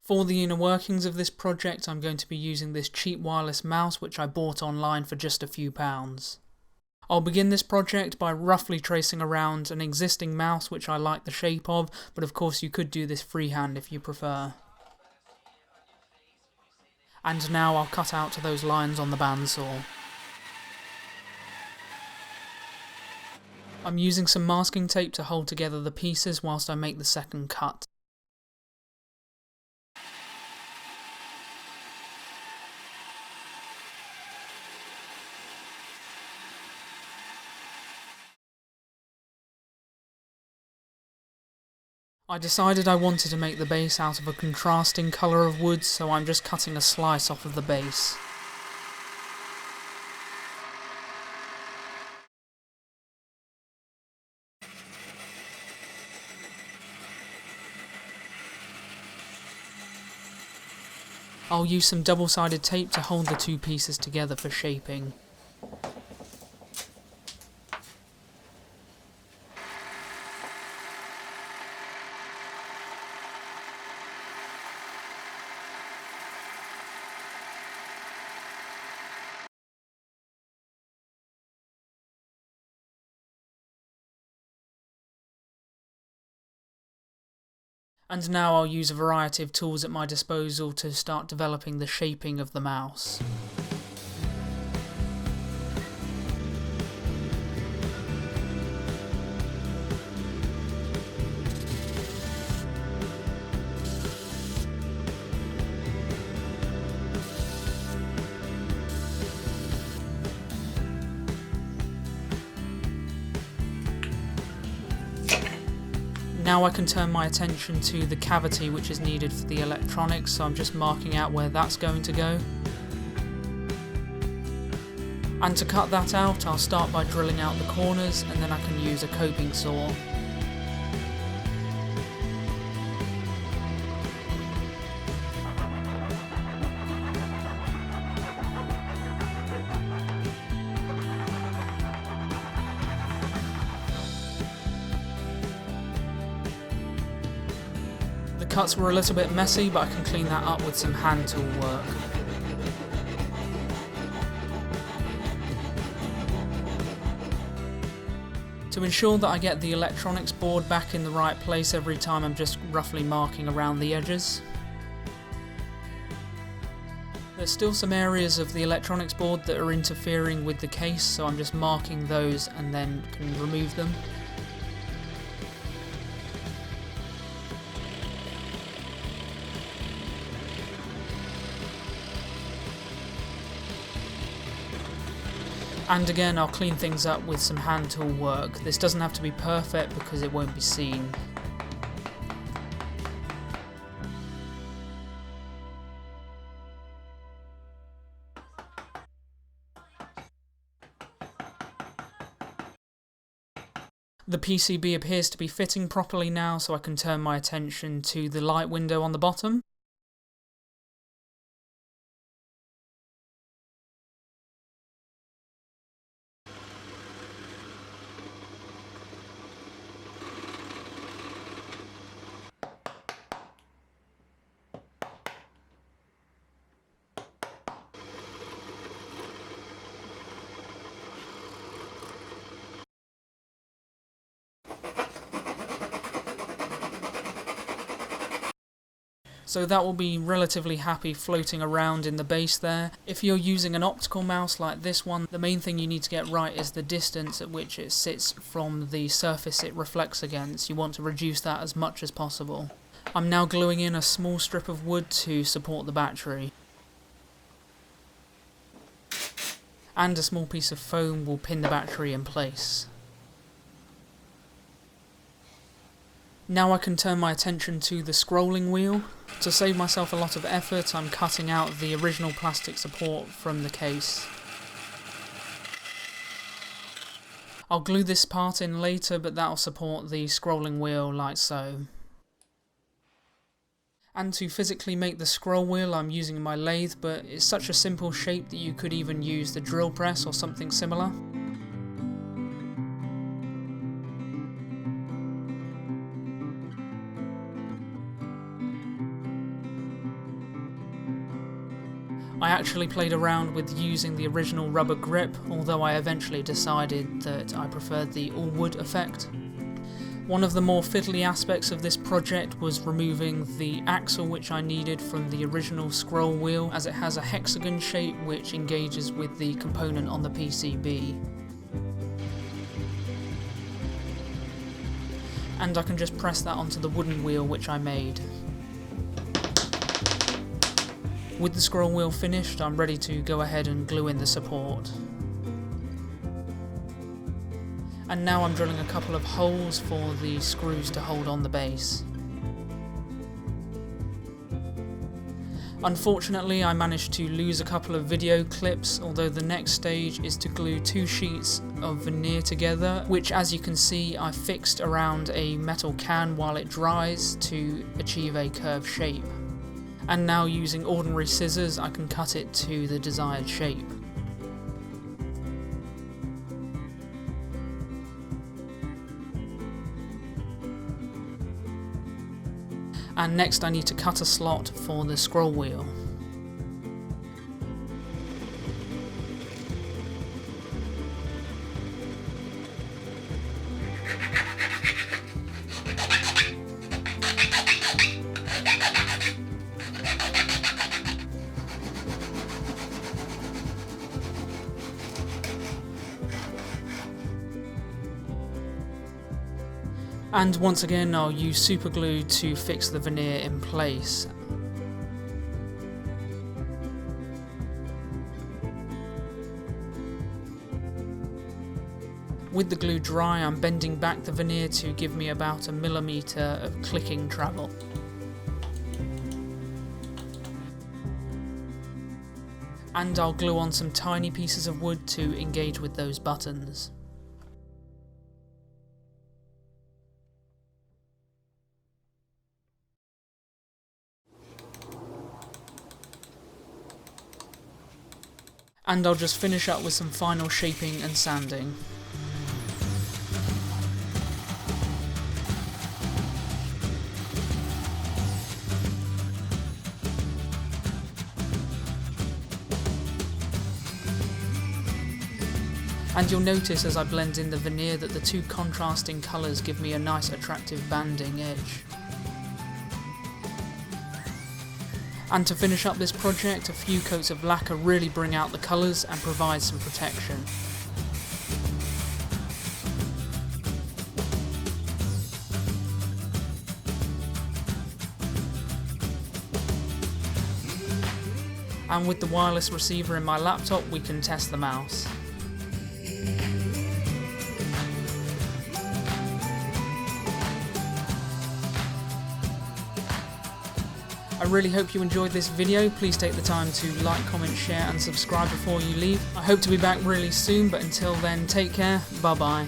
For the inner workings of this project, I'm going to be using this cheap wireless mouse which I bought online for just a few pounds. I'll begin this project by roughly tracing around an existing mouse which I like the shape of, but of course you could do this freehand if you prefer. And now I'll cut out those lines on the bandsaw. I'm using some masking tape to hold together the pieces whilst I make the second cut. I decided I wanted to make the base out of a contrasting colour of wood, so I'm just cutting a slice off of the base. I'll use some double-sided tape to hold the two pieces together for shaping. And now I'll use a variety of tools at my disposal to start developing the shaping of the mouse. Now I can turn my attention to the cavity which is needed for the electronics, so I'm just marking out where that's going to go. And to cut that out, I'll start by drilling out the corners, and then I can use a coping saw. The cuts were a little bit messy, but I can clean that up with some hand tool work. To ensure that I get the electronics board back in the right place every time, I'm just roughly marking around the edges. There's still some areas of the electronics board that are interfering with the case, so I'm just marking those and then can remove them. And again, I'll clean things up with some hand tool work. This doesn't have to be perfect because it won't be seen. The PCB appears to be fitting properly now, so I can turn my attention to the light window on the bottom. So that will be relatively happy floating around in the base there. If you're using an optical mouse like this one, the main thing you need to get right is the distance at which it sits from the surface it reflects against. You want to reduce that as much as possible. I'm now gluing in a small strip of wood to support the battery. And a small piece of foam will pin the battery in place. Now I can turn my attention to the scrolling wheel. To save myself a lot of effort, I'm cutting out the original plastic support from the case. I'll glue this part in later, but that'll support the scrolling wheel like so. And to physically make the scroll wheel, I'm using my lathe, but it's such a simple shape that you could even use the drill press or something similar. I actually played around with using the original rubber grip, although I eventually decided that I preferred the all wood effect. One of the more fiddly aspects of this project was removing the axle which I needed from the original scroll wheel, as it has a hexagon shape which engages with the component on the PCB. And I can just press that onto the wooden wheel which I made. With the scroll wheel finished, I'm ready to go ahead and glue in the support. And now I'm drilling a couple of holes for the screws to hold on the base. Unfortunately, I managed to lose a couple of video clips, although the next stage is to glue 2 sheets of veneer together, which, as you can see, I fixed around a metal can while it dries to achieve a curved shape. And now, using ordinary scissors, I can cut it to the desired shape. And next I need to cut a slot for the scroll wheel. And once again, I'll use super glue to fix the veneer in place. With the glue dry, I'm bending back the veneer to give me about 1 millimeter of clicking travel. And I'll glue on some tiny pieces of wood to engage with those buttons. And I'll just finish up with some final shaping and sanding. And you'll notice as I blend in the veneer that the 2 contrasting colours give me a nice attractive banding edge. And to finish up this project, a few coats of lacquer really bring out the colours and provide some protection. And with the wireless receiver in my laptop, we can test the mouse. I really hope you enjoyed this video. Please take the time to like, comment, share and subscribe before you leave. I hope to be back really soon, but until then, take care, bye bye.